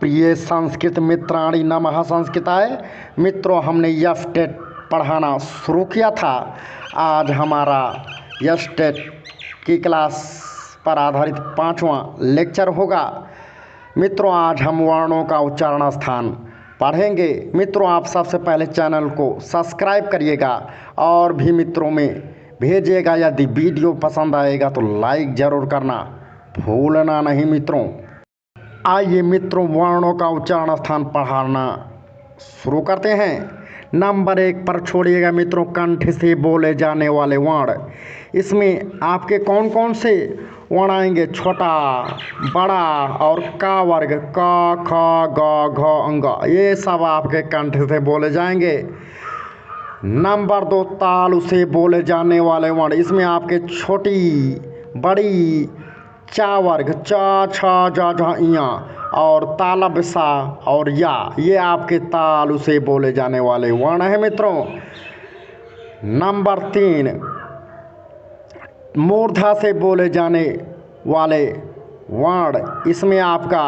प्रिय संस्कृत मित्राणि नमः संस्कृताय। मित्रों, हमने यश टेट पढ़ाना शुरू किया था। आज हमारा यश टेट की क्लास पर आधारित 5वां लेक्चर होगा। मित्रों, आज हम वर्णों का उच्चारण स्थान पढ़ेंगे। मित्रों, आप सबसे पहले चैनल को सब्सक्राइब करिएगा और भी मित्रों में भेजिएगा। यदि वीडियो पसंद आएगा तो लाइक ज़रूर करना भूलना नहीं। मित्रों, आइए मित्रों, वर्णों का उच्चारण स्थान पढ़ाना शुरू करते हैं। नंबर 1 पर छोड़िएगा मित्रों, कंठ से बोले जाने वाले वर्ण। इसमें आपके कौन कौन से वर्ण आएंगे? छोटा, बड़ा और का वर्ग, क, ख, ग, घ, अंग, ये सब आपके कंठ से बोले जाएंगे। नंबर 2 तालु से बोले जाने वाले वर्ण। इसमें आपके छोटी, बड़ी, चा वर्ग, च, छ, ज, झ, इया और तालब सा और या, ये आपके तालु से बोले जाने वाले वर्ण है मित्रों। नंबर 3 मूर्धा से बोले जाने वाले वर्ण। इसमें आपका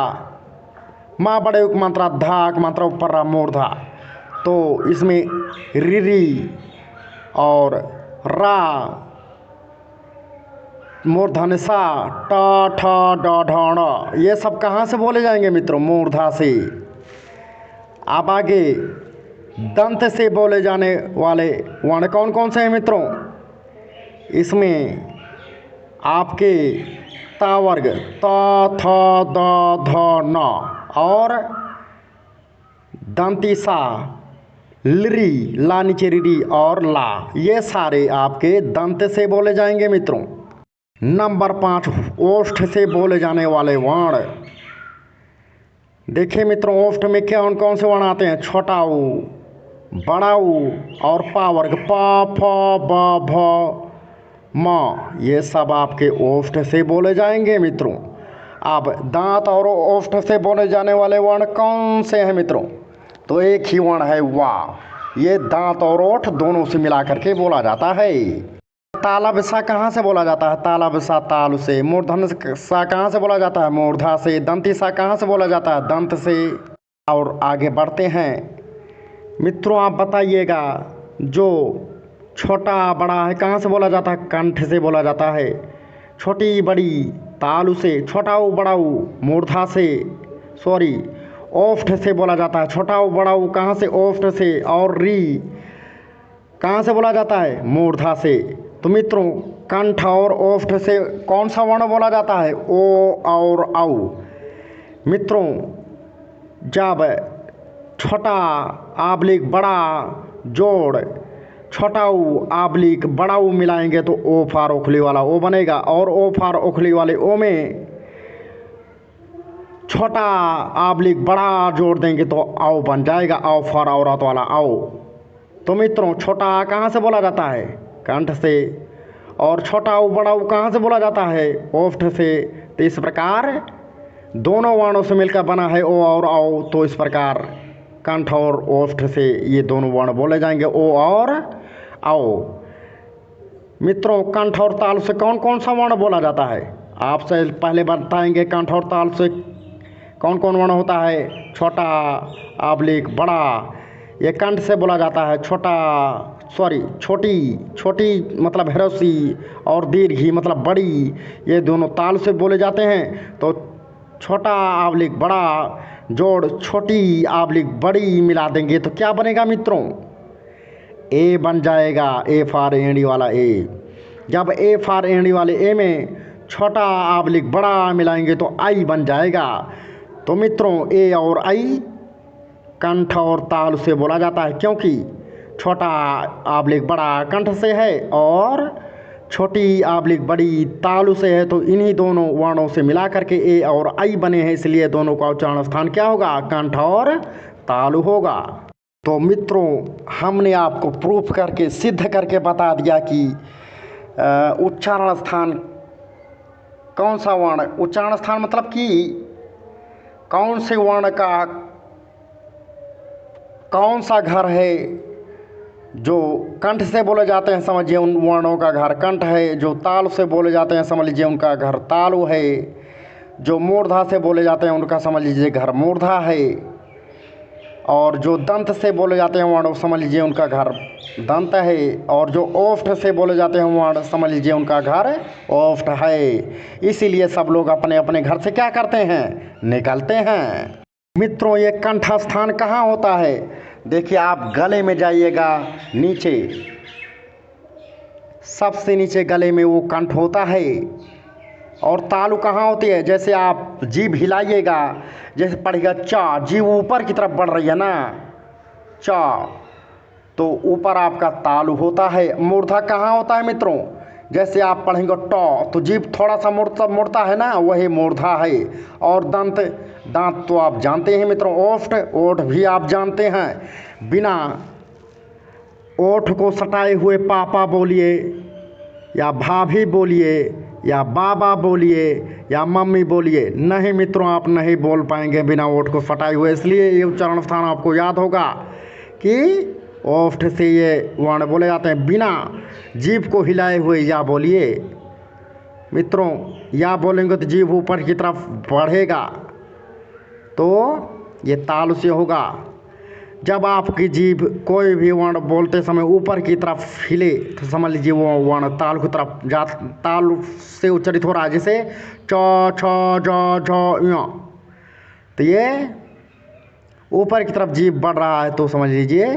माँ बड़े उक मात्रा, धाक मात्रा ऊपर रहा मूर्धा, तो इसमें रिरी और रा मूर्धन सा, ट, ठ, ड, ढ, ण, ये सब कहाँ से बोले जाएंगे मित्रों? मूर्धा से। अब आगे दंत से बोले जाने वाले वर्ण कौन कौन से हैं मित्रों? इसमें आपके ता वर्ग, त, थ, द, ध, न और दंती सा, लिरी, ला नीचे रिरी और ला, ये सारे आपके दंत से बोले जाएंगे मित्रों। नंबर 5 ओष्ठ से बोले जाने वाले वर्ण। देखिए मित्रों, ओष्ठ में कौन कौन से वर्ण आते हैं? छोटा ऊ, बड़ा ऊ और पा वर्ग, प, फ, ब, भ, म, ये सब आपके ओष्ठ से बोले जाएंगे मित्रों। अब दांत और ओष्ठ से बोले जाने वाले वर्ण कौन से हैं मित्रों? तो एक ही वर्ण है वा। ये दांत और ओठ दोनों से मिला करके बोला जाता है। तालब सा कहाँ से बोला जाता है? तालब सा तालु से। मूर्धन सा कहाँ से बोला जाता है? मूर्धा से। दंती सा कहाँ से बोला जाता है? दंत से। और आगे बढ़ते हैं मित्रों, आप बताइएगा, जो छोटा बड़ा है कहाँ से बोला जाता है? कंठ से बोला जाता है। छोटी बड़ी तालु से। छोटा ऊ बड़ा ऊ मूर्धा से, सॉरी ओष्ठ से बोला जाता है। छोटा ऊ बड़ा ऊ कहाँ से? ओष्ठ से। और री कहाँ से बोला जाता है? मूर्धा से। तो मित्रों, कंठ और ओष्ठ से कौन सा वर्ण बोला जाता है? ओ और औ। मित्रों, जब छोटा आबलिक बड़ा जोड़ छोटा ऊ आबलिक बड़ा ऊ मिलाएंगे तो ओ फार ओखली वाला ओ बनेगा, और ओ फार ओखली वाले ओ में छोटा आबलिक बड़ा जोड़ देंगे तो आओ बन जाएगा, आओ फार औरत वाला आओ। तो मित्रों, छोटा आ कहाँ से बोला जाता है? कंठ से। और छोटा ऊ बड़ा ऊ कहाँ से बोला जाता है? ओष्ठ से। तो इस प्रकार दोनों वर्णों से मिलकर बना है ओ और औ। तो इस प्रकार कंठ और ओष्ठ से ये दोनों वर्ण बोले जाएंगे, ओ और औ। मित्रों, कंठ और ताल से कौन कौन सा वर्ण बोला जाता है? आपसे पहले बताएंगे कंठ और ताल से कौन कौन वर्ण होता है। छोटा आबलिक बड़ा, ये कंठ से बोला जाता है। छोटी, छोटी मतलब ह्रस्वी और दीर्घी मतलब बड़ी, ये दोनों ताल से बोले जाते हैं। तो छोटा आबलिक बड़ा जोड़ छोटी आबलिक बड़ी मिला देंगे तो क्या बनेगा मित्रों? ए बन जाएगा। ए फार एड़ी वाला ए। जब ए फार एड़ी वाले ए में छोटा आबलिक बड़ा मिलाएंगे तो आई बन जाएगा। तो मित्रों, ए और आई कंठ और ताल से बोला जाता है, क्योंकि छोटा आबलिक बड़ा कंठ से है और छोटी आबलिक बड़ी तालु से है। तो इन्हीं दोनों वर्णों से मिला करके ए और आई बने हैं, इसलिए दोनों का उच्चारण स्थान क्या होगा? कंठ और तालु होगा। तो मित्रों, हमने आपको प्रूफ करके सिद्ध करके बता दिया कि उच्चारण स्थान कौन सा वर्ण, उच्चारण स्थान मतलब कि कौन से वर्ण का कौन सा घर है जो कंठ से बोले जाते हैं, समझिए उन वर्णों का घर कंठ है। जो ताल से बोले जाते हैं, समझ लीजिए उनका घर तालु है। जो मूर्धा से बोले जाते हैं उनका समझ लीजिए घर मूर्धा है, और जो दंत से बोले जाते हैं वर्ण समझ लीजिए उनका घर दंत है, और जो ओष्ठ से बोले जाते हैं वर्ण समझ लीजिए उनका घर ओष्ठ है। इसीलिए सब लोग अपने अपने घर से क्या करते हैं, निकलते हैं। मित्रों, ये कंठ स्थान कहाँ होता है? देखिए, आप गले में जाइएगा, नीचे सबसे नीचे गले में वो कंठ होता है। और तालु कहाँ होती है? जैसे आप जीभ हिलाइएगा, जैसे पढ़ेगा चा, जीभ ऊपर की तरफ बढ़ रही है ना, चा, तो ऊपर आपका तालु होता है। मूर्धा कहाँ होता है मित्रों? जैसे आप पढ़ेंगे टॉ, तो जीभ थोड़ा सा मुड़ता है ना, वही मूर्धा है। और दंत, दांत तो आप जानते हैं मित्रों। ओष्ठ, ओठ भी आप जानते हैं। बिना ओठ को सटाए हुए पापा बोलिए, या भाभी बोलिए, या बाबा बोलिए, या मम्मी बोलिए, नहीं मित्रों, आप नहीं बोल पाएंगे बिना ओठ को सटाए हुए। इसलिए ये उच्चारण स्थान आपको याद होगा कि ओष्ठ से ये वर्ण बोले जाते हैं। बिना जीभ को हिलाए हुए या बोलिए मित्रों, या बोलेंगे तो जीभ ऊपर की तरफ बढ़ेगा, तो ये तालु से होगा। जब आपकी जीभ कोई भी वर्ण बोलते समय ऊपर की तरफ हिले तो समझ लीजिए वो वर्ण तालु की तरफ तालु से उच्चारित हो रहा है, जैसे च, छ, ज, झ, य। तो ये ऊपर की तरफ जीभ बढ़ रहा है तो समझ लीजिए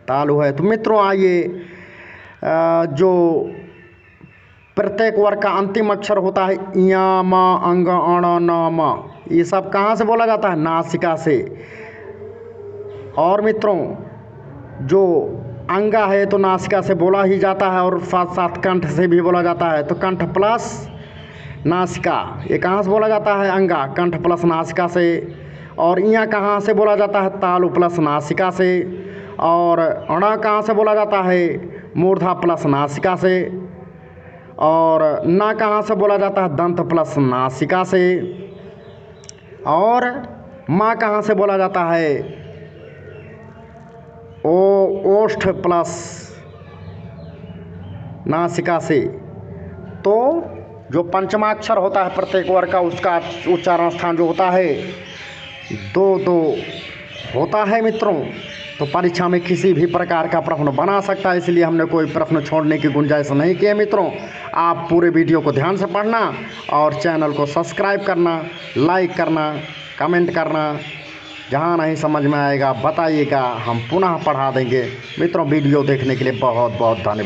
तालु है। तो मित्रों, आइए, जो प्रत्येक वर्ग का अंतिम अक्षर होता है या, म, अंग, अण, न, म, ये सब कहाँ से बोला जाता है? नासिका से। और मित्रों, जो अंगा है तो नासिका से बोला ही जाता है, और साथ साथ कंठ से भी बोला जाता है। तो कंठ प्लस नासिका, ये कहाँ से बोला जाता है? अंगा, कंठ प्लस नासिका से। और इया कहाँ से बोला जाता है? तालु प्लस नासिका से। और अणा कहाँ से बोला जाता है? मूर्धा प्लस नासिका से। और ना कहाँ से बोला जाता है? दंत प्लस नासिका से। और माँ कहाँ से बोला जाता है? ओष्ठ प्लस नासिका से। तो जो पंचमाक्षर होता है प्रत्येक वर्ग का, उसका उच्चारण स्थान जो होता है दो दो होता है मित्रों। तो परीक्षा में किसी भी प्रकार का प्रश्न बना सकता है, इसलिए हमने कोई प्रश्न छोड़ने की गुंजाइश नहीं की है मित्रों। आप पूरे वीडियो को ध्यान से पढ़ना और चैनल को सब्सक्राइब करना, लाइक करना, कमेंट करना। जहाँ नहीं समझ में आएगा बताइएगा, हम पुनः पढ़ा देंगे। मित्रों, वीडियो देखने के लिए बहुत बहुत धन्यवाद।